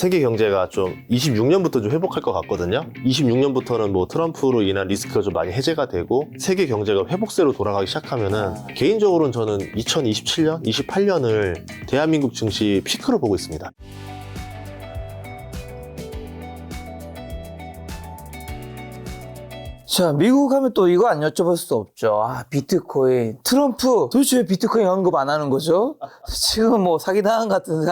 세계 경제가 좀 26년부터 좀 회복할 것 같거든요. 26년부터는 뭐 트럼프로 인한 리스크가 좀 많이 해제가 되고 세계 경제가 회복세로 돌아가기 시작하면은 개인적으로는 저는 2027년, 28년을 대한민국 증시 피크로 보고 있습니다. 자, 미국 하면 또 이거 안 여쭤볼 수 없죠. 아, 비트코인. 트럼프. 도대체 왜 비트코인 언급 안 하는 거죠? 지금 뭐 사기당한 같은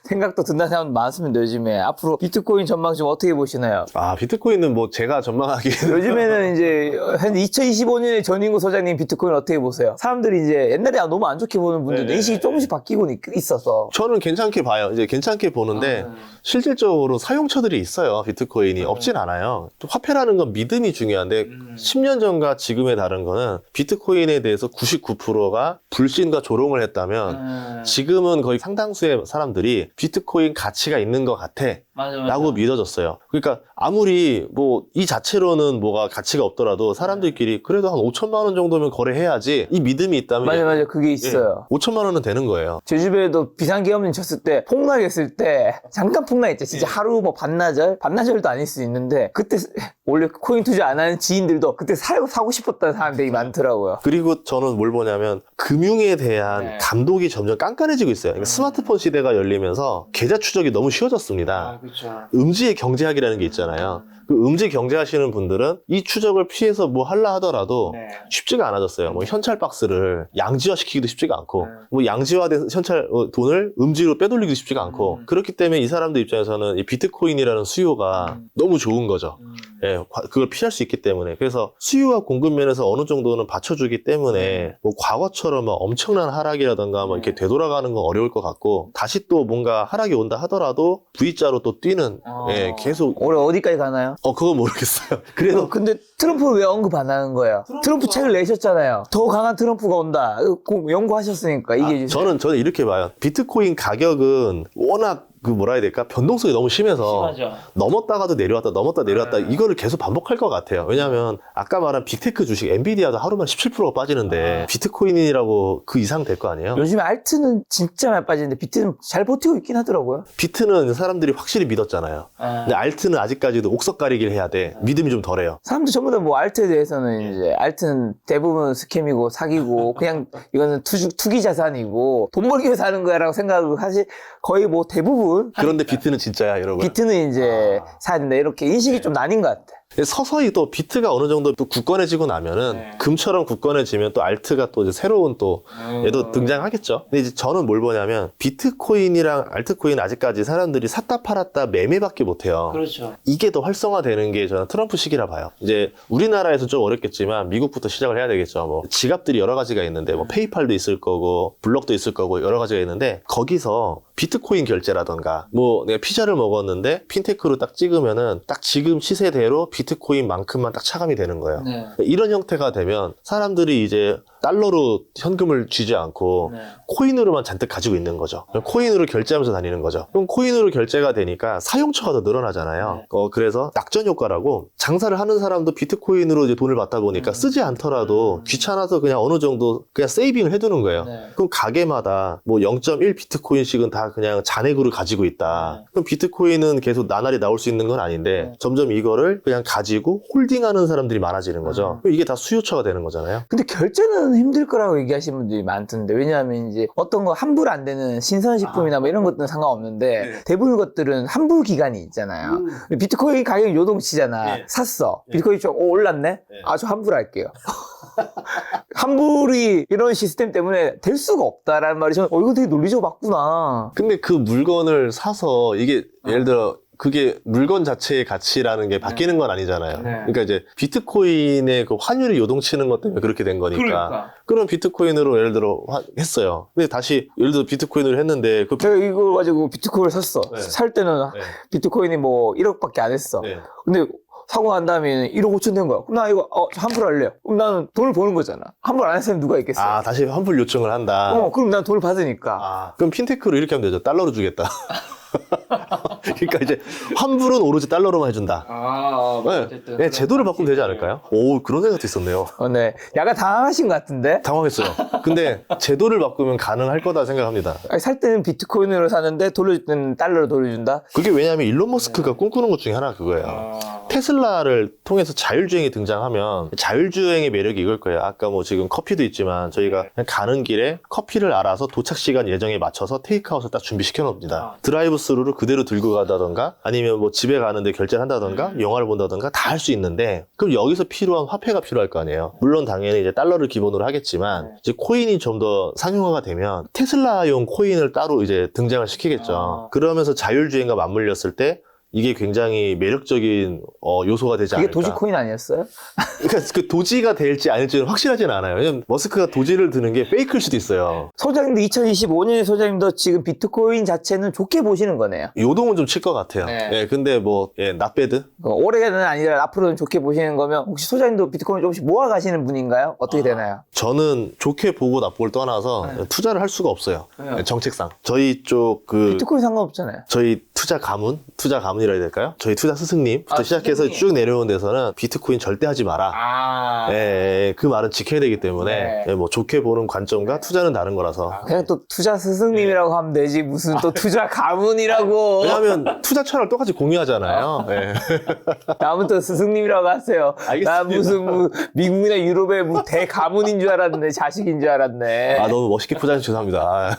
생각도 든다는 사람 많습니다, 요즘에. 앞으로 비트코인 전망 좀 어떻게 보시나요? 아, 비트코인은 뭐 제가 전망하기에는 요즘에는 이제, 현재 2025년에 전인구 소장님 비트코인 어떻게 보세요? 사람들이 이제 옛날에 너무 안 좋게 보는 분들도 네. 인식이 조금씩 바뀌고 있어서. 저는 괜찮게 봐요. 이제 괜찮게 보는데 실질적으로 사용처들이 있어요. 비트코인이 없진 않아요. 또 화폐라는 건 믿음이 중요한데 10년 전과 지금의 다른 거는 비트코인에 대해서 99%가 불신과 조롱을 했다면 지금은 거의 상당수의 사람들이 비트코인 가치가 있는 것 같아 라고 믿어졌어요. 그러니까 아무리 뭐 이 자체로는 뭐가 가치가 없더라도 사람들끼리 그래도 한 5천만 원 정도면 거래해야지 이 믿음이 있다면 맞아. 그게 있어요. 5천만 원은 되는 거예요. 제 주변에도 비상계엄령 쳤을 때 폭락했을 때 잠깐 폭락했죠. 진짜 하루 뭐 반나절도 아닐 수 있는데 그때 원래 코인 투자 안 하는 지인들도 그때 사고 싶었다는 사람들이 많더라고요. 그리고 저는 뭘 보냐면 금융에 대한 감독이 점점 깐깐해지고 있어요. 그러니까 스마트폰 시대가 열리면서 계좌 추적이 너무 쉬워졌습니다. 그렇죠. 음지의 경제학이라는 게 있잖아요. 그 음지 경제하시는 분들은 이 추적을 피해서 뭐 하려 하더라도 쉽지가 않아졌어요. 뭐 현찰 박스를 양지화 시키기도 쉽지가 않고 뭐 양지화된 현찰 돈을 음지로 빼돌리기도 쉽지가 않고 그렇기 때문에 이 사람들 입장에서는 이 비트코인이라는 수요가 너무 좋은 거죠. 예, 그걸 피할 수 있기 때문에. 그래서 수요와 공급 면에서 어느 정도는 받쳐주기 때문에 뭐 과거처럼 막 엄청난 하락이라던가 뭐 이렇게 되돌아가는 건 어려울 것 같고 다시 또 뭔가 하락이 온다 하더라도 V자로 또 뛰는 예, 계속 올해 어디까지 가나요? 그건 모르겠어요. 그래도 근데 트럼프 왜 언급 안 하는 거예요? 트럼프 책을 내셨잖아요. 더 강한 트럼프가 온다. 꼭 연구하셨으니까 이게 저는 이렇게 봐요. 비트코인 가격은 워낙 그 뭐라 해야 될까? 변동성이 너무 심해서 넘었다가도 내려왔다 넘었다 내려왔다 이거를 계속 반복할 것 같아요. 왜냐하면 아까 말한 빅테크 주식 엔비디아도 하루만 17%가 빠지는데 비트코인이라고 그 이상 될 거 아니에요? 요즘에 알트는 진짜 많이 빠지는데 비트는 잘 버티고 있긴 하더라고요. 비트는 사람들이 확실히 믿었잖아요. 근데 알트는 아직까지도 옥석 가리기를 해야 돼. 믿음이 좀 덜해요. 사람들 전부 다 뭐 알트에 대해서는 이제 알트는 대부분 스캠이고 사기고 그냥 이거는 투기 자산이고 돈 벌기 위해서 하는 거야라고 생각을 하시 거의 뭐 대부분 그런데 비트는 진짜야, 여러분. 비트는 이제 사야 된다 이렇게 인식이 좀 나뉜 것 같아. 서서히 또 비트가 어느 정도 또 굳건해지고 나면은 금처럼 굳건해지면 또 알트가 또 이제 새로운 또 얘도 등장하겠죠. 근데 이제 저는 뭘 보냐면 비트코인이랑 알트코인 아직까지 사람들이 샀다 팔았다 매매밖에 못해요. 그렇죠. 이게 더 활성화되는 게 저는 트럼프 시기라 봐요. 이제 우리나라에서 좀 어렵겠지만 미국부터 시작을 해야 되겠죠. 뭐 지갑들이 여러 가지가 있는데 뭐 페이팔도 있을 거고 블럭도 있을 거고 여러 가지가 있는데 거기서 비트코인 결제라던가 뭐 내가 피자를 먹었는데 핀테크로 딱 찍으면은 딱 지금 시세대로 비트코인만큼만 딱 차감이 되는 거예요. 이런 형태가 되면 사람들이 이제 달러로 현금을 쥐지 않고 코인으로만 잔뜩 가지고 있는 거죠. 코인으로 결제하면서 다니는 거죠. 그럼 코인으로 결제가 되니까 사용처가 더 늘어나잖아요. 그래서 낙전 효과라고 장사를 하는 사람도 비트코인으로 이제 돈을 받다 보니까 쓰지 않더라도 귀찮아서 그냥 어느 정도 그냥 세이빙을 해두는 거예요. 그럼 가게마다 뭐 0.1 비트코인씩은 다 그냥 잔액으로 가지고 있다. 그럼 비트코인은 계속 나날이 나올 수 있는 건 아닌데 점점 이거를 그냥 가지고 홀딩하는 사람들이 많아지는 거죠. 그럼 이게 다 수요처가 되는 거잖아요. 근데 결제는 힘들 거라고 얘기하시는 분들이 많던데 왜냐하면 이제 어떤 거 환불 안 되는 신선식품이나 뭐 이런 것들은 상관없는데 대부분 것들은 환불 기간이 있잖아요. 비트코인 가격이 요동치잖아. 샀어. 비트코인 좀 올랐네? 아, 저 환불할게요. 환불이 이런 시스템 때문에 될 수가 없다라는 말이 저는 이거 되게 논리적으로 맞구나. 근데 그 물건을 사서 이게 예를 들어 그게 물건 자체의 가치라는 게 바뀌는 건 아니잖아요. 그러니까 이제 비트코인의 그 환율이 요동치는 것 때문에 그렇게 된 거니까. 그럼 비트코인으로 예를 들어 했어요. 근데 다시 예를 들어 비트코인으로 했는데 제가 이걸 가지고 비트코인을 샀어. 살 때는 비트코인이 뭐 1억밖에 안 했어. 근데 사고 난 다음에 1억 5천 된 거야. 그럼 나 이거 환불할래요. 그럼 나는 돈을 버는 거잖아. 환불 안 했으면 누가 있겠어? 아, 다시 환불 요청을 한다. 그럼 난 돈을 받으니까. 아, 그럼 핀테크로 이렇게 하면 되죠. 달러로 주겠다. 그러니까 이제 환불은 오로지 달러로만 해준다. 어쨌든. 네, 제도를 바꾸면 되지 않을까요? 오, 그런 생각도 있었네요. 네. 약간 당황하신 것 같은데? 당황했어요. 근데 제도를 바꾸면 가능할 거다 생각합니다. 아니, 살 때는 비트코인으로 사는데 돌려줄 때는 달러로 돌려준다? 그게 왜냐하면 일론 머스크가 꿈꾸는 것 중에 하나 그거예요. 테슬라를 통해서 자율주행이 등장하면 자율주행의 매력이 이걸 거예요. 아까 뭐 지금 커피도 있지만 저희가 그냥 가는 길에 커피를 알아서 도착 시간 예정에 맞춰서 테이크아웃을 딱 준비시켜 놓습니다. 드라이브 스루를 그대로 들고 가다던가 아니면 뭐 집에 가는데 결제를 한다던가 영화를 본다던가 다 할 수 있는데 그럼 여기서 필요한 화폐가 필요할 거 아니에요. 물론 당연히 이제 달러를 기본으로 하겠지만 이제 코인이 좀 더 상용화가 되면 테슬라용 코인을 따로 이제 등장을 시키겠죠. 그러면서 자율주행과 맞물렸을 때 이게 굉장히 매력적인 요소가 되지 그게 않을까. 도지코인 아니었어요? 그러니까 그 도지가 될지 아닐지는 확실하지는 않아요. 왜냐면 머스크가 도지를 드는 게 페이크일 수도 있어요. 소장님도 2025년에 소장님도 지금 비트코인 자체는 좋게 보시는 거네요. 요동은 좀 칠 것 같아요. 네. 예, 근데 뭐 낫배드? 올해는 아니라 앞으로는 좋게 보시는 거면 혹시 소장님도 비트코인 조금씩 모아 가시는 분인가요? 어떻게 되나요? 저는 좋게 보고 나쁘고를 떠나서 투자를 할 수가 없어요. 왜요? 정책상. 저희 쪽 비트코인 상관없잖아요. 저희 투자 가문이라 해야 될까요? 저희 투자 스승님부터 시작해서 스승님. 쭉 내려온 데서는 비트코인 절대 하지 마라. 그 말은 지켜야 되기 때문에 네. 예, 뭐 좋게 보는 관점과 투자는 다른 거라서. 그냥 또 투자 스승님이라고 하면 되지 무슨 또 투자 가문이라고. 왜냐하면 투자 철학을 똑같이 공유하잖아요. 예. 다음은 또 스승님이라고 하세요. 알겠습니다. 나 무슨 뭐 미국이나 유럽의 뭐 대가문인 줄 알았네. 자식인 줄 알았네. 아, 너무 멋있게 포장해 주셔서 죄송합니다.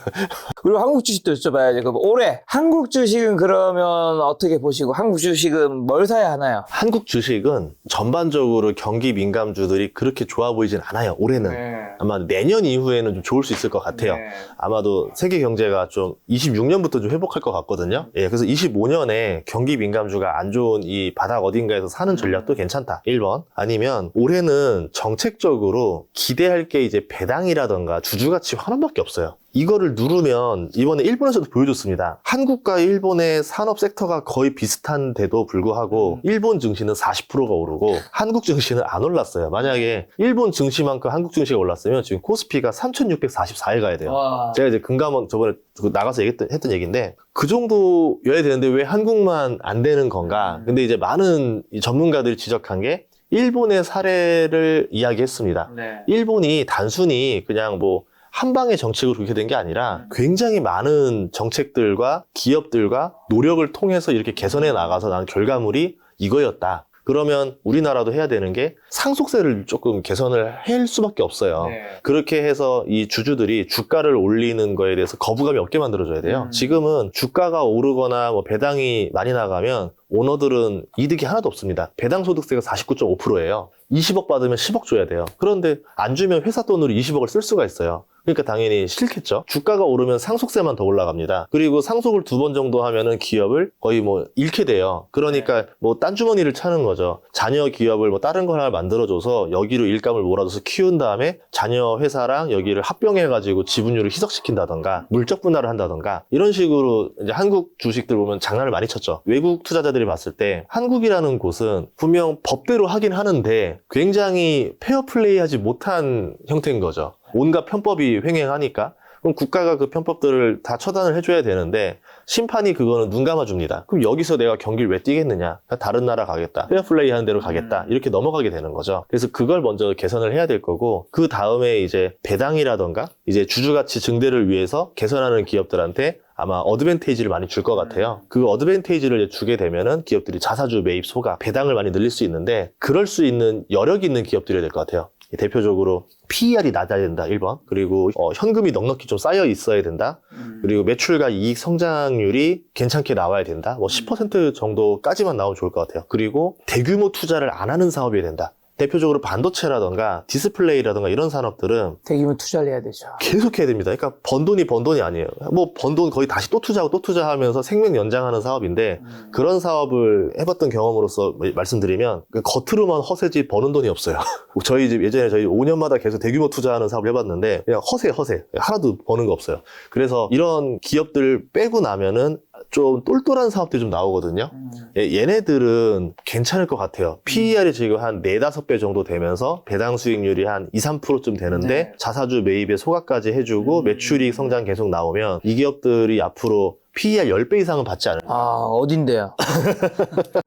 그리고 한국 주식도 여쭤봐야죠. 그럼 올해 한국 주식은 그러면 어떻게 보시고 한국 주식은 뭘 사야 하나요? 한국 주식은 전반적으로 경기 민감주들이 그렇게 좋아 보이진 않아요. 올해는. 아마 내년 이후에는 좀 좋을 수 있을 것 같아요. 아마도 세계 경제가 좀 26년부터 좀 회복할 것 같거든요. 예, 그래서 25년에 경기 민감주가 안 좋은 이 바닥 어딘가에서 사는 전략도 괜찮다. 1번. 아니면 올해는 정책적으로 기대할 게 이제 배당이라던가 주주가치 환원밖에 없어요. 이거를 누르면 이번에 일본에서도 보여줬습니다. 한국과 일본의 산업 섹터가 거의 비슷한데도 불구하고 일본 증시는 40%가 오르고 한국 증시는 안 올랐어요. 만약에 일본 증시만큼 한국 증시가 올랐으면 지금 코스피가 3,644일 가야 돼요. 제가 이제 금감원 저번에 나가서 했던 얘기인데 그 정도여야 되는데 왜 한국만 안 되는 건가? 근데 이제 많은 이 전문가들이 지적한 게 일본의 사례를 이야기했습니다. 일본이 단순히 그냥 뭐 한방의 정책으로 그렇게 된 게 아니라 굉장히 많은 정책들과 기업들과 노력을 통해서 이렇게 개선해 나가서 난 결과물이 이거였다. 그러면 우리나라도 해야 되는 게 상속세를 조금 개선을 할 수밖에 없어요. 그렇게 해서 이 주주들이 주가를 올리는 거에 대해서 거부감이 없게 만들어줘야 돼요. 지금은 주가가 오르거나 뭐 배당이 많이 나가면 오너들은 이득이 하나도 없습니다. 배당 소득세가 49.5%예요. 20억 받으면 10억 줘야 돼요. 그런데 안 주면 회사 돈으로 20억을 쓸 수가 있어요. 그러니까 당연히 싫겠죠. 주가가 오르면 상속세만 더 올라갑니다. 그리고 상속을 2번 정도 하면은 기업을 거의 뭐 잃게 돼요. 그러니까 뭐 딴 주머니를 차는 거죠. 자녀 기업을 뭐 다른 거 하나 만들어줘서 여기로 일감을 몰아줘서 키운 다음에 자녀 회사랑 여기를 합병해가지고 지분율을 희석시킨다던가 물적 분할을 한다던가 이런 식으로 이제 한국 주식들 보면 장난을 많이 쳤죠. 외국 투자자들이 봤을 때 한국이라는 곳은 분명 법대로 하긴 하는데 굉장히 페어플레이하지 못한 형태인 거죠. 온갖 편법이 횡행하니까 그럼 국가가 그 편법들을 다 처단을 해줘야 되는데 심판이 그거는 눈 감아줍니다. 그럼 여기서 내가 경기를 왜 뛰겠느냐? 다른 나라 가겠다. 페어플레이 하는 대로 가겠다. 이렇게 넘어가게 되는 거죠. 그래서 그걸 먼저 개선을 해야 될 거고 그 다음에 이제 배당이라던가 이제 주주가치 증대를 위해서 개선하는 기업들한테 아마 어드밴테이지를 많이 줄 것 같아요. 그 어드밴테이지를 주게 되면은 기업들이 자사주 매입 소가 배당을 많이 늘릴 수 있는데 그럴 수 있는 여력이 있는 기업들이어야 될 것 같아요. 대표적으로 PER이 낮아야 된다 1번. 그리고 현금이 넉넉히 좀 쌓여 있어야 된다. 그리고 매출과 이익 성장률이 괜찮게 나와야 된다. 뭐 10% 정도까지만 나오면 좋을 것 같아요. 그리고 대규모 투자를 안 하는 사업이어야 된다. 대표적으로 반도체라던가 디스플레이라던가 이런 산업들은 대규모 투자를 해야 되죠. 계속 해야 됩니다. 그러니까 번 돈이 아니에요. 뭐 번 돈 거의 다시 또 투자하고 또 투자하면서 생명 연장하는 사업인데 그런 사업을 해봤던 경험으로서 말씀드리면 겉으로만 허세지 버는 돈이 없어요. 저희 집 예전에 저희 5년마다 계속 대규모 투자하는 사업을 해봤는데 그냥 허세 하나도 버는 거 없어요. 그래서 이런 기업들 빼고 나면은 좀 똘똘한 사업들이 좀 나오거든요. 얘네들은 괜찮을 것 같아요. PER이 지금 한 4, 5배 정도 되면서 배당 수익률이 한 2, 3%쯤 되는데 네. 자사주 매입에 소각까지 해주고 매출이익 성장 계속 나오면 이 기업들이 앞으로 PER 10배 이상은 받지 않을까. 어딘데요?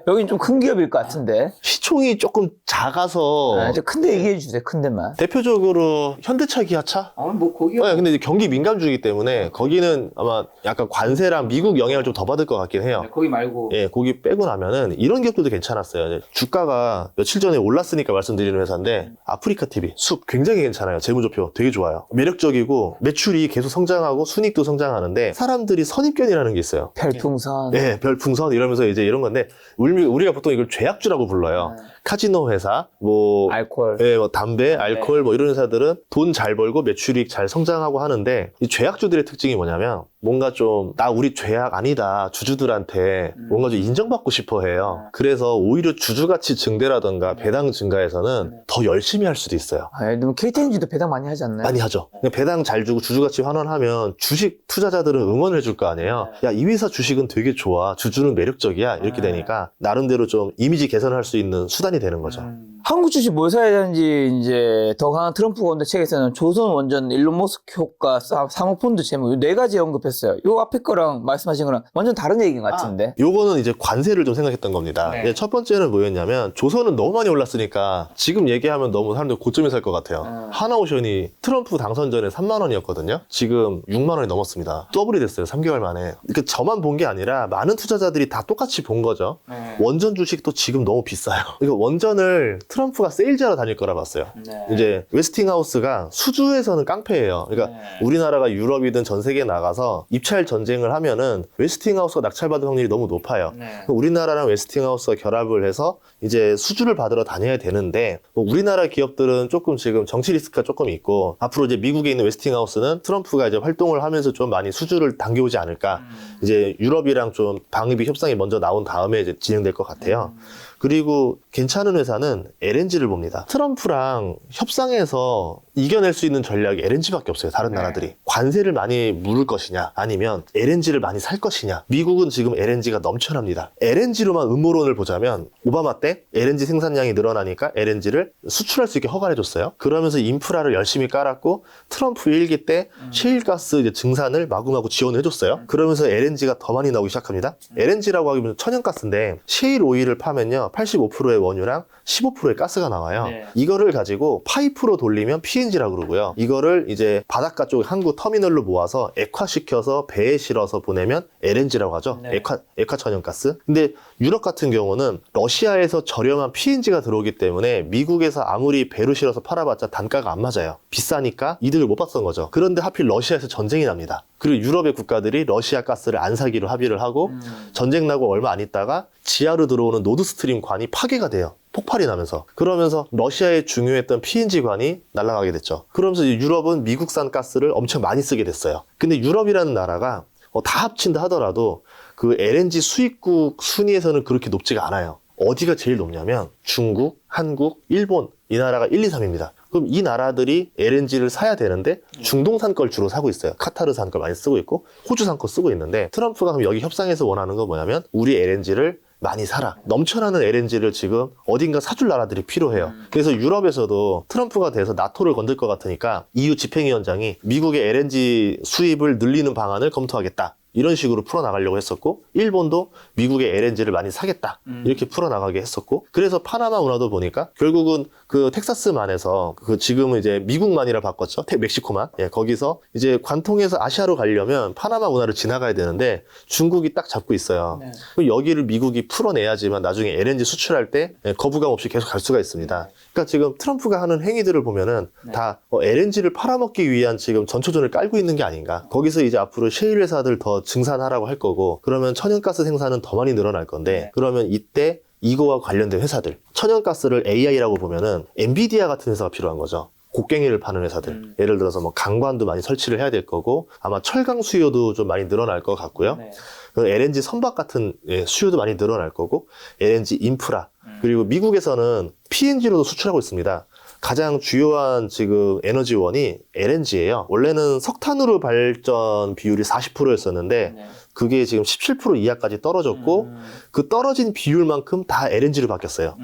여긴 좀 큰 기업일 것 같은데. 시총이 조금 작아서 좀 큰데 얘기해 주세요, 큰 데만. 대표적으로 현대차, 기아차? 뭐, 거기 근데 이제 경기 민감주이기 때문에 거기는 아마 약간 관세랑 미국 영향을 좀 더 받을 것 같긴 해요. 거기 말고. 예, 거기 빼고 나면은 이런 기업들도 괜찮았어요. 이제 주가가 며칠 전에 올랐으니까 말씀드리는 회사인데 아프리카 TV, 숲 굉장히 괜찮아요. 재무제표 되게 좋아요. 매력적이고 매출이 계속 성장하고 순이익도 성장하는데 사람들이 선입견이라는 게 있어요. 별풍선. 예, 별풍선 이러면서 이제 이런 건데 우리가 보통 이걸 죄악주라고 불러요. 카지노 회사, 뭐 알코올. 예, 뭐 담배, 알코올 뭐 이런 회사들은 돈 잘 벌고 매출이익 잘 성장하고 하는데 이 죄악주들의 특징이 뭐냐면 뭔가 좀 나 우리 죄악 아니다 주주들한테 뭔가 좀 인정받고 싶어 해요. 그래서 오히려 주주가치 증대라던가 배당 증가에서는 더 열심히 할 수도 있어요. 예를 들면 KTNG도 배당 많이 하지 않나요? 많이 하죠. 배당 잘 주고 주주가치 환원하면 주식 투자자들은 응원을 해줄 거 아니에요. 야, 이 회사 주식은 되게 좋아. 주주는 매력적이야. 이렇게 되니까 나름대로 좀 이미지 개선할 수 있는 수단이 되는 거죠. 한국 주식 뭘 사야 되는지 이제 더 강한 트럼프 원대 책에서는 조선 원전 일론 머스크 효과 사모펀드 제목 이 4가지 언급했어요. 요 앞에 거랑 말씀하신 거랑 완전 다른 얘기인 것 같은데. 요거는 이제 관세를 좀 생각했던 겁니다. 네. 이제 첫 번째는 뭐였냐면 조선은 너무 많이 올랐으니까 지금 얘기하면 너무 사람들 고점에 살 것 같아요. 하나오션이 트럼프 당선 전에 3만 원이었거든요. 지금 6만 원이 넘었습니다. 더블이 됐어요. 3개월 만에. 그러니까 저만 본 게 아니라 많은 투자자들이 다 똑같이 본 거죠. 원전 주식도 지금 너무 비싸요. 그러니까 원전을 트럼프가 세일즈하러 다닐 거라 봤어요. 이제 웨스팅하우스가 수주에서는 깡패예요. 그러니까 우리나라가 유럽이든 전 세계에 나가서 입찰 전쟁을 하면은 웨스팅하우스가 낙찰받을 확률이 너무 높아요. 우리나라랑 웨스팅하우스가 결합을 해서 이제 수주를 받으러 다녀야 되는데 뭐 우리나라 기업들은 조금 지금 정치 리스크가 조금 있고 앞으로 이제 미국에 있는 웨스팅하우스는 트럼프가 이제 활동을 하면서 좀 많이 수주를 당겨오지 않을까. 이제 유럽이랑 좀 방위비 협상이 먼저 나온 다음에 이제 진행될 것 같아요. 그리고 괜찮은 회사는 LNG를 봅니다. 트럼프랑 협상해서 이겨낼 수 있는 전략이 LNG밖에 없어요. 다른 나라들이. 관세를 많이 물을 것이냐 아니면 LNG를 많이 살 것이냐. 미국은 지금 LNG가 넘쳐납니다. LNG로만 음모론을 보자면 오바마 때 LNG 생산량이 늘어나니까 LNG를 수출할 수 있게 허가를 해줬어요. 그러면서 인프라를 열심히 깔았고 트럼프 일기 때 셰일가스 이제 증산을 마구마구 지원을 해줬어요. 그러면서 LNG가 더 많이 나오기 시작합니다. LNG라고 하면 천연가스인데 셰일 오일을 파면요 85%의 원유랑 15%의 가스가 나와요. 이거를 가지고 파이프로 돌리면 PNG라고 그러고요. 이거를 이제 바닷가 쪽 항구 터미널로 모아서 액화시켜서 배에 실어서 보내면 LNG라고 하죠. 액화 천연가스. 근데 유럽 같은 경우는 러시아에서 저렴한 PNG가 들어오기 때문에 미국에서 아무리 배로 실어서 팔아봤자 단가가 안 맞아요. 비싸니까 이득을 못 봤던 거죠. 그런데 하필 러시아에서 전쟁이 납니다. 그리고 유럽의 국가들이 러시아 가스를 안 사기로 합의를 하고 전쟁 나고 얼마 안 있다가 지하로 들어오는 노드스트림 관이 파괴가 돼요. 폭발이 나면서. 그러면서 러시아에 중요했던 PNG 관이 날아가게 됐죠. 그러면서 유럽은 미국산 가스를 엄청 많이 쓰게 됐어요. 근데 유럽이라는 나라가 다 합친다 하더라도 그 LNG 수입국 순위에서는 그렇게 높지가 않아요. 어디가 제일 높냐면 중국, 한국, 일본 이 나라가 1, 2, 3입니다. 그럼 이 나라들이 LNG를 사야 되는데 중동산 걸 주로 사고 있어요. 카타르산 걸 많이 쓰고 있고 호주산 거 쓰고 있는데 트럼프가 그럼 여기 협상에서 원하는 건 뭐냐면 우리 LNG를 많이 사라. 넘쳐나는 LNG를 지금 어딘가 사줄 나라들이 필요해요. 그래서 유럽에서도 트럼프가 돼서 나토를 건들 것 같으니까 EU 집행위원장이 미국의 LNG 수입을 늘리는 방안을 검토하겠다. 이런 식으로 풀어나가려고 했었고 일본도 미국의 LNG를 많이 사겠다 이렇게 풀어나가게 했었고 그래서 파나마 운하도 보니까 결국은 그 텍사스만에서 그 지금은 이제 미국만이라 바꿨죠. 멕시코만. 예, 거기서 이제 관통해서 아시아로 가려면 파나마 운하를 지나가야 되는데 중국이 딱 잡고 있어요. 그럼 여기를 미국이 풀어내야지만 나중에 LNG 수출할 때 거부감 없이 계속 갈 수가 있습니다. 그러니까 지금 트럼프가 하는 행위들을 보면은 다 LNG를 팔아먹기 위한 지금 전초전을 깔고 있는 게 아닌가. 거기서 이제 앞으로 셰일 회사들 더 증산하라고 할 거고 그러면 천연가스 생산은 더 많이 늘어날 건데 그러면 이때 이거와 관련된 회사들 천연가스를 AI라고 보면은 엔비디아 같은 회사가 필요한 거죠. 곡괭이를 파는 회사들 예를 들어서 뭐 강관도 많이 설치를 해야 될 거고 아마 철강 수요도 좀 많이 늘어날 것 같고요. LNG 선박 같은 수요도 많이 늘어날 거고 LNG 인프라 그리고 미국에서는 PNG로도 수출하고 있습니다. 가장 주요한 지금 에너지원이 LNG예요. 원래는 석탄으로 발전 비율이 40%였었는데 그게 지금 17% 이하까지 떨어졌고 그 떨어진 비율만큼 다 LNG로 바뀌었어요.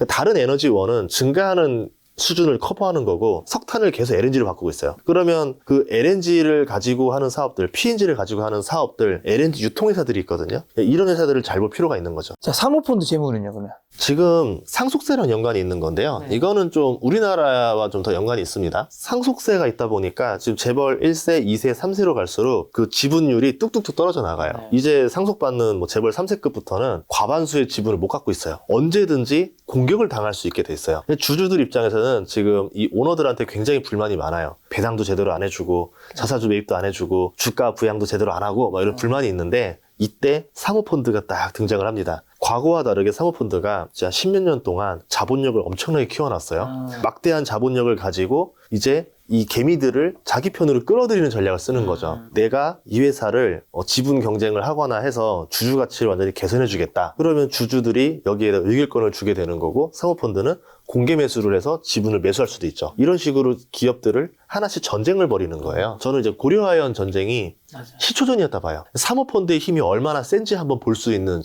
다른 에너지원은 증가하는 수준을 커버하는 거고 석탄을 계속 LNG로 바꾸고 있어요. 그러면 그 LNG를 가지고 하는 사업들, PNG를 가지고 하는 사업들, LNG 유통회사들이 있거든요. 이런 회사들을 잘 볼 필요가 있는 거죠. 자, 사모펀드 재물은요, 그러면? 지금 상속세랑 연관이 있는 건데요. 이거는 좀 우리나라와 좀 더 연관이 있습니다. 상속세가 있다 보니까 지금 재벌 1세, 2세, 3세로 갈수록 그 지분율이 뚝뚝뚝 떨어져 나가요. 이제 상속받는 뭐 재벌 3세급부터는 과반수의 지분을 못 갖고 있어요. 언제든지 공격을 당할 수 있게 돼 있어요. 주주들 입장에서는 지금 이 오너들한테 굉장히 불만이 많아요. 배당도 제대로 안 해주고 자사주 매입도 안 해주고 주가 부양도 제대로 안 하고 막 이런 불만이 있는데 이때 사모펀드가 딱 등장을 합니다. 과거와 다르게 사모펀드가 진짜 10몇 년 동안 자본력을 엄청나게 키워놨어요. 막대한 자본력을 가지고 이제 이 개미들을 자기 편으로 끌어들이는 전략을 쓰는 거죠. 내가 이 회사를 지분 경쟁을 하거나 해서 주주 가치를 완전히 개선해 주겠다. 그러면 주주들이 여기에다 의결권을 주게 되는 거고 사모펀드는 공개 매수를 해서 지분을 매수할 수도 있죠. 이런 식으로 기업들을 하나씩 전쟁을 벌이는 거예요. 저는 이제 고려하연 전쟁이 시초전이었다 봐요. 사모펀드의 힘이 얼마나 센지 한번 볼 수 있는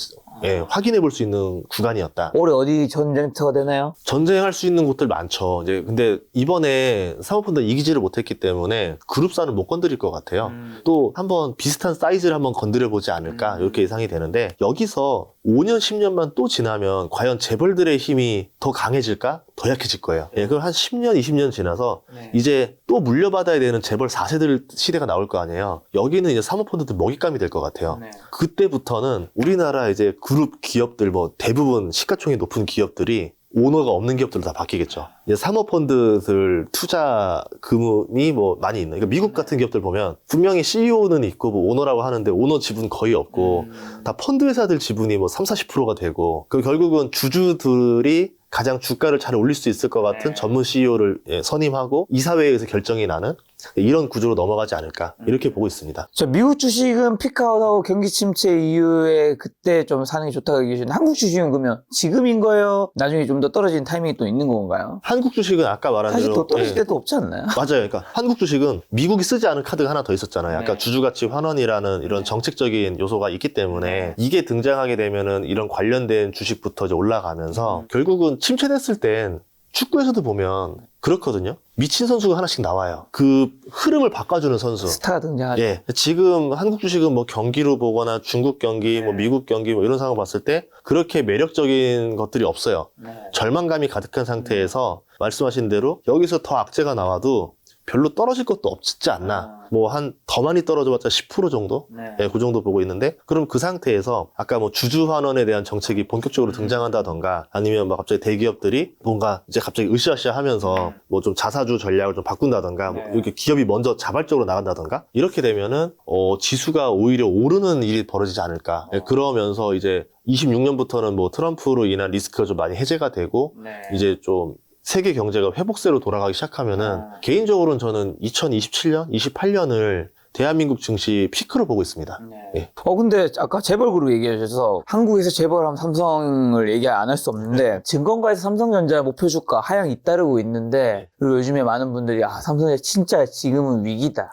확인해 볼 수 있는 구간이었다. 올해 어디 전쟁터가 되나요? 전쟁할 수 있는 곳들 많죠. 이제 근데 이번에 사모펀드 이기지를 못했기 때문에 그룹사는 못 건드릴 것 같아요. 또 한번 비슷한 사이즈를 한번 건드려 보지 않을까 이렇게 예상이 되는데 여기서 5년, 10년만 또 지나면 과연 재벌들의 힘이 더 강해질까? 더 약해질 거예요. 그럼 한 10년, 20년 지나서 이제 또 물려받아야 되는 재벌 4세들 시대가 나올 거 아니에요. 여기는 이제 사모펀드들 먹잇감이 될 것 같아요. 그때부터는 우리나라 이제 그룹 기업들 뭐 대부분 시가총액이 높은 기업들이 오너가 없는 기업들로 다 바뀌겠죠. 이제 사모펀드들 투자금이 뭐 많이 있는. 그러니까 미국 같은 기업들 보면 분명히 CEO는 있고 뭐 오너라고 하는데 오너 지분 거의 없고 다 펀드 회사들 지분이 뭐 3, 40%가 되고 그 결국은 주주들이 가장 주가를 잘 올릴 수 있을 것 같은 전문 CEO를 선임하고 이사회에서 결정이 나는 이런 구조로 넘어가지 않을까 이렇게 보고 있습니다. 저 미국 주식은 피크아웃하고 경기 침체 이후에 그때 좀 사는 게 좋다고 얘기하시는데 한국 주식은 그러면 지금인 거예요? 나중에 좀 더 떨어지는 타이밍이 또 있는 건가요? 한국 주식은 아까 말한 사실 대로 더 떨어질 때도 없지 않나요? 맞아요. 그러니까 한국 주식은 미국이 쓰지 않은 카드가 하나 더 있었잖아요. 아까 네. 주주가치 환원이라는 이런 정책적인 요소가 있기 때문에 이게 등장하게 되면은 이런 관련된 주식부터 이제 올라가면서 결국은 침체됐을 땐 축구에서도 보면 그렇거든요. 미친 선수가 하나씩 나와요. 그 흐름을 바꿔주는 선수. 스타가 등장하죠. 예. 지금 한국 주식은 뭐 경기로 보거나 중국 경기, 뭐 미국 경기 뭐 이런 상황을 봤을 때 그렇게 매력적인 것들이 없어요. 절망감이 가득한 상태에서 말씀하신 대로 여기서 더 악재가 나와도 별로 떨어질 것도 없지 않나. 뭐 한 더 많이 떨어져봤자 10% 정도? 예, 그 정도 보고 있는데 그럼 그 상태에서 아까 뭐 주주 환원에 대한 정책이 본격적으로 등장한다던가 아니면 뭐 갑자기 대기업들이 뭔가 이제 갑자기 으쌰으쌰 하면서 뭐 좀 자사주 전략을 좀 바꾼다던가 뭐 이렇게 기업이 먼저 자발적으로 나간다던가 이렇게 되면은 지수가 오히려 오르는 일이 벌어지지 않을까. 예, 그러면서 이제 26년부터는 뭐 트럼프로 인한 리스크가 좀 많이 해제가 되고 이제 좀 세계 경제가 회복세로 돌아가기 시작하면은 개인적으로는 저는 2027년, 28년을 대한민국 증시 피크로 보고 있습니다. 예. 근데 아까 재벌 그룹 얘기하셔서 한국에서 재벌하면 삼성을 얘기 안 할 수 없는데 증권가에서 삼성전자 목표 주가 하향 잇따르고 있는데 그리고 요즘에 많은 분들이 삼성전자 진짜 지금은 위기다.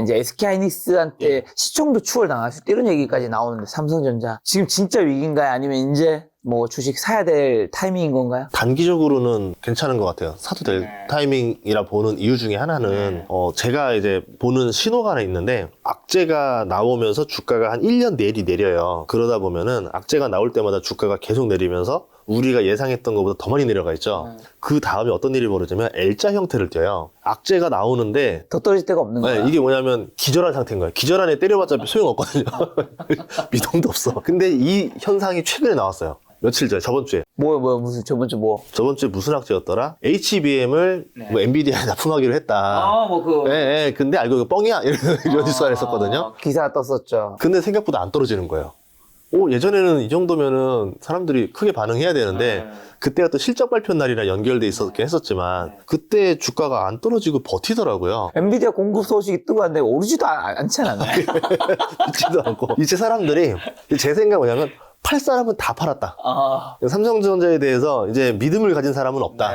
이제 SK하이닉스한테 시총도 추월당할 수 있다 이런 얘기까지 나오는데 삼성전자 지금 진짜 위기인가요? 아니면 이제 뭐 주식 사야 될 타이밍인 건가요? 단기적으로는 괜찮은 것 같아요. 사도 될 타이밍이라 보는 이유 중에 하나는 제가 이제 보는 신호가 하나 있는데 악재가 나오면서 주가가 한 1년 내리 내려요. 그러다 보면은 악재가 나올 때마다 주가가 계속 내리면서 우리가 예상했던 것보다 더 많이 내려가 있죠. 그 다음에 어떤 일이 벌어지면 L자 형태를 띄어요. 악재가 나오는데 더 떨어질 데가 없는 거야. 이게 뭐냐면 기절한 상태인 거예요. 기절 안에 때려봤자 소용없거든요. 미동도 없어. 근데 이 현상이 최근에 나왔어요. 며칠 전에, 저번 주에. 무슨 저번 주 뭐? 저번 주에 무슨 악재였더라? HBM을 뭐 엔비디아에 납품하기로 했다. 근데 알고 이거 뻥이야. 이런 뉴스가 있었거든요. 기사가 떴었죠. 근데 생각보다 안 떨어지는 거예요. 예전에는 이 정도면은 사람들이 크게 반응해야 되는데 그때가 또 실적 발표 날이랑 연결돼 있었긴 했었지만 그때 주가가 안 떨어지고 버티더라고요. 엔비디아 공급 소식이 뜨고 왔는데 오르지도 않지 않았나요? 있지도 않고. 이제 사람들이 제 생각 뭐냐면 팔 사람은 다 팔았다. 삼성전자에 대해서 이제 믿음을 가진 사람은 없다.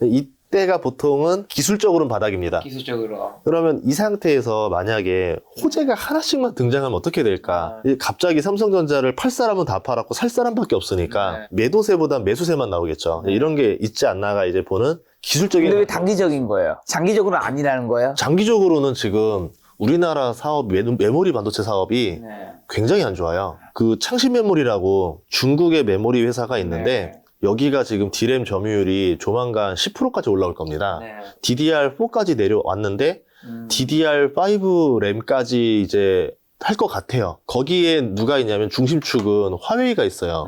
이때 이때가 보통은 기술적으로는 바닥입니다. 기술적으로. 그러면 이 상태에서 만약에 호재가 하나씩만 등장하면 어떻게 될까? 갑자기 삼성전자를 팔 사람은 다 팔았고 살 사람밖에 없으니까 매도세보다 매수세만 나오겠죠. 이런 게 있지 않나가 이제 보는 기술적인. 근데 왜 단기적인 거예요? 장기적으로는 아니라는 거예요? 장기적으로는 지금 우리나라 사업 메모리 반도체 사업이 굉장히 안 좋아요. 그 창신 메모리라고 중국의 메모리 회사가 있는데 여기가 지금 D램 점유율이 조만간 10%까지 올라올 겁니다. DDR4까지 내려왔는데 DDR5 램까지 이제 할 것 같아요. 거기에 누가 있냐면 중심축은 화웨이가 있어요.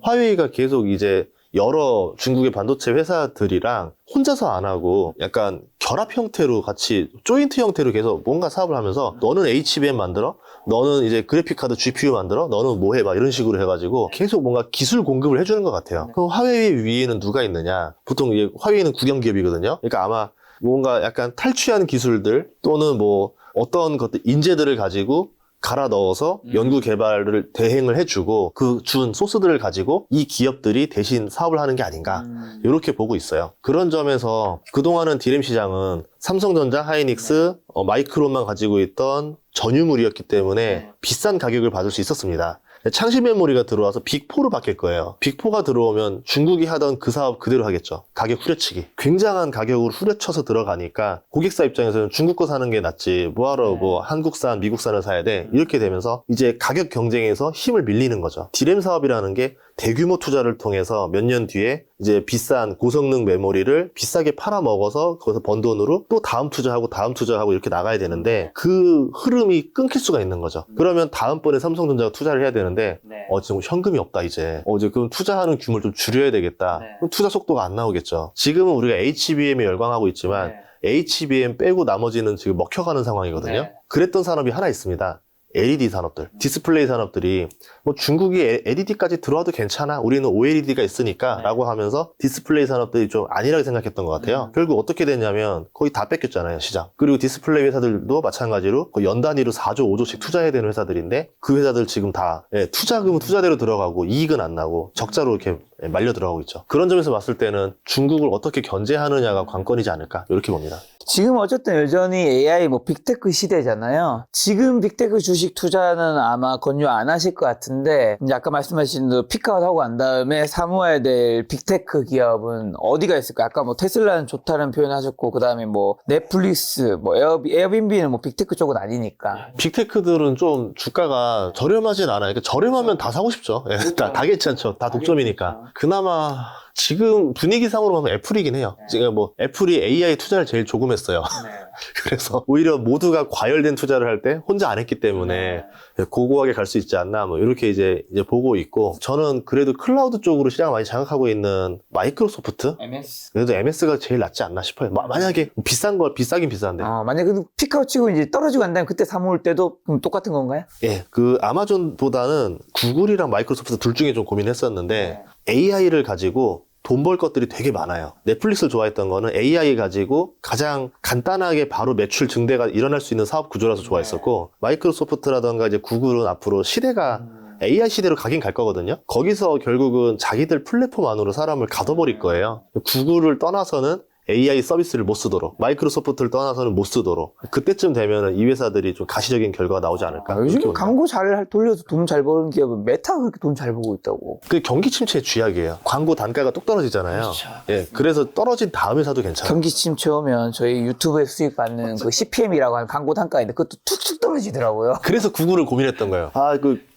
화웨이가 계속 이제 여러 중국의 반도체 회사들이랑 혼자서 안 하고 약간 결합 형태로 같이 조인트 형태로 계속 뭔가 사업을 하면서 너는 HBM 만들어, 너는 이제 그래픽카드 GPU 만들어, 너는 뭐 해, 막 이런 식으로 해가지고 계속 뭔가 기술 공급을 해주는 것 같아요. 그럼 화웨이 위에는 누가 있느냐? 보통 이제 화웨이는 국영기업이거든요. 그러니까 아마 뭔가 약간 탈취한 기술들 또는 뭐 어떤 것들 인재들을 가지고 갈아 넣어서 연구 개발을 대행을 해주고 그 준 소스들을 가지고 이 기업들이 대신 사업을 하는 게 아닌가 이렇게 보고 있어요. 그런 점에서 그동안은 D램 시장은 삼성전자, 하이닉스, 마이크론만 가지고 있던 전유물이었기 때문에 비싼 가격을 받을 수 있었습니다. 창신 메모리가 들어와서 빅4로 바뀔 거예요. 빅4가 들어오면 중국이 하던 그 사업 그대로 하겠죠. 가격 후려치기. 굉장한 가격으로 후려쳐서 들어가니까 고객사 입장에서는 중국 거 사는 게 낫지. 뭐하러 뭐 한국산, 미국산을 사야 돼. 이렇게 되면서 이제 가격 경쟁에서 힘을 밀리는 거죠. D램 사업이라는 게 대규모 투자를 통해서 몇 년 뒤에 이제 비싼 고성능 메모리를 비싸게 팔아먹어서 거기서 번 돈으로 또 다음 투자하고 이렇게 나가야 되는데 그 흐름이 끊길 수가 있는 거죠. 그러면 다음번에 삼성전자가 투자를 해야 되는데 지금 현금이 없다 이제. 이제 그럼 투자하는 규모를 좀 줄여야 되겠다. 그럼 투자 속도가 안 나오겠죠. 지금은 우리가 HBM에 열광하고 있지만 HBM 빼고 나머지는 지금 먹혀가는 상황이거든요. 그랬던 산업이 하나 있습니다. LED 산업들, 디스플레이 산업들이 뭐 중국이 LED까지 들어와도 괜찮아. 우리는 OLED가 있으니까 라고 하면서 디스플레이 산업들이 좀 안일하게 생각했던 것 같아요. 결국 어떻게 됐냐면 거의 다 뺏겼잖아요, 시장. 그리고 디스플레이 회사들도 마찬가지로 거의 연 단위로 4조, 5조씩 투자해야 되는 회사들인데 그 회사들 지금 다 투자금은 투자대로 들어가고 이익은 안 나고 적자로 이렇게 말려 들어가고 있죠. 그런 점에서 봤을 때는 중국을 어떻게 견제하느냐가 관건이지 않을까 이렇게 봅니다. 지금 어쨌든 여전히 AI 뭐 빅테크 시대잖아요. 지금 빅테크 주식 투자는 아마 권유 안 하실 것 같은데 이제 아까 말씀하신 대로 피크아웃 하고 난 다음에 사모해야 될 빅테크 기업은 어디가 있을까요? 아까 뭐 테슬라는 좋다는 표현 하셨고 그 다음에 뭐 넷플릭스, 뭐 에어비앤비는 뭐 빅테크 쪽은 아니니까. 빅테크들은 좀 주가가 저렴하진 않아요. 그러니까 저렴하면 다 사고 싶죠. 다 괜찮죠. 다 독점이니까. 그나마 지금 분위기상으로 보면 애플이긴 해요. 지금 뭐 애플이 AI 투자를 제일 조금 했어요. 그래서 오히려 모두가 과열된 투자를 할 때 혼자 안 했기 때문에 고고하게 갈 수 있지 않나 뭐 이렇게 이제 보고 있고 저는 그래도 클라우드 쪽으로 시장을 많이 장악하고 있는 마이크로소프트? 그래도 MS가 제일 낫지 않나 싶어요. 만약에 비싸긴 비싼데. 만약에 그 피크아웃 치고 이제 떨어지고 난 다음에 그때 사모을 때도 그럼 똑같은 건가요? 예, 그 아마존보다는 구글이랑 마이크로소프트 둘 중에 좀 고민했었는데 AI를 가지고 돈 벌 것들이 되게 많아요. 넷플릭스를 좋아했던 거는 AI 가지고 가장 간단하게 바로 매출 증대가 일어날 수 있는 사업 구조라서 좋아했었고 마이크로소프트라던가 이제 구글은 앞으로 시대가 AI 시대로 가긴 갈 거거든요. 거기서 결국은 자기들 플랫폼 안으로 사람을 가둬버릴 거예요. 구글을 떠나서는 AI 서비스를 못 쓰도록 마이크로소프트를 떠나서는 못 쓰도록 그때쯤 되면 이 회사들이 좀 가시적인 결과가 나오지 않을까. 요즘 광고 잘 돌려서 돈 잘 버는 기업은 메타가 그렇게 돈 잘 벌고 있다고. 그 경기 침체의 쥐약이에요. 광고 단가가 뚝 떨어지잖아요. 그렇죠. 예, 그래서 떨어진 다음 회사도 괜찮아요. 경기 침체 오면 저희 유튜브에 수익 받는 그 CPM이라고 하는 광고 단가인데 그것도 툭툭 떨어지더라고요. 그래서 구글을 고민했던 거예요.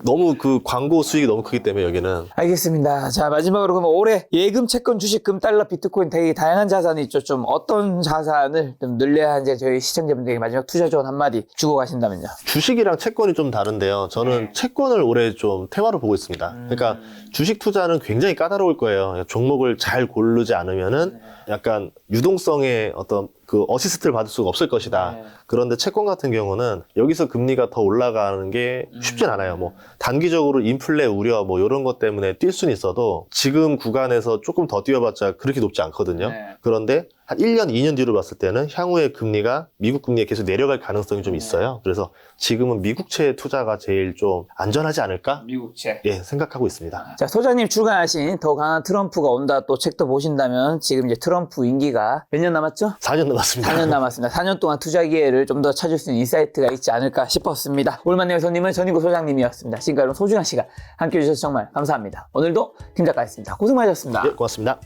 너무 그 광고 수익이 너무 크기 때문에 여기는. 알겠습니다. 자, 마지막으로 그럼 올해 예금, 채권, 주식금, 달러, 비트코인 되게 다양한 자산이 있죠. 좀 어떤 자산을 좀 늘려야 하는지 저희 시청자분들에게 마지막 투자 조언 한마디 주고 가신다면요. 주식이랑 채권이 좀 다른데요. 저는 채권을 올해 좀 테마로 보고 있습니다. 그러니까 주식 투자는 굉장히 까다로울 거예요. 종목을 잘 고르지 않으면은 약간 유동성의 어떤 그 어시스트를 받을 수가 없을 것이다. 그런데 채권 같은 경우는 여기서 금리가 더 올라가는 게 쉽진 않아요. 뭐 단기적으로 인플레 우려 뭐 이런 것 때문에 뛸 수는 있어도 지금 구간에서 조금 더 뛰어봤자 그렇게 높지 않거든요. 그런데 한 1년, 2년 뒤로 봤을 때는 향후에 금리가 미국 금리에 계속 내려갈 가능성이 좀 있어요. 그래서 지금은 미국채 투자가 제일 좀 안전하지 않을까? 미국채. 예, 생각하고 있습니다. 자, 소장님 출간하신 더 강한 트럼프가 온다 또 책도 보신다면 지금 이제 트럼프 임기가 몇 년 남았죠? 4년 남았습니다. 4년 남았습니다. 4년 동안 투자 기회를 좀 더 찾을 수 있는 인사이트가 있지 않을까 싶었습니다. 오늘 만나요 손님은 전인구 소장님이었습니다. 지금까지 소중한 시간 함께해 주셔서 정말 감사합니다. 오늘도 김 작가였습니다. 고생 많으셨습니다. 예, 고맙습니다.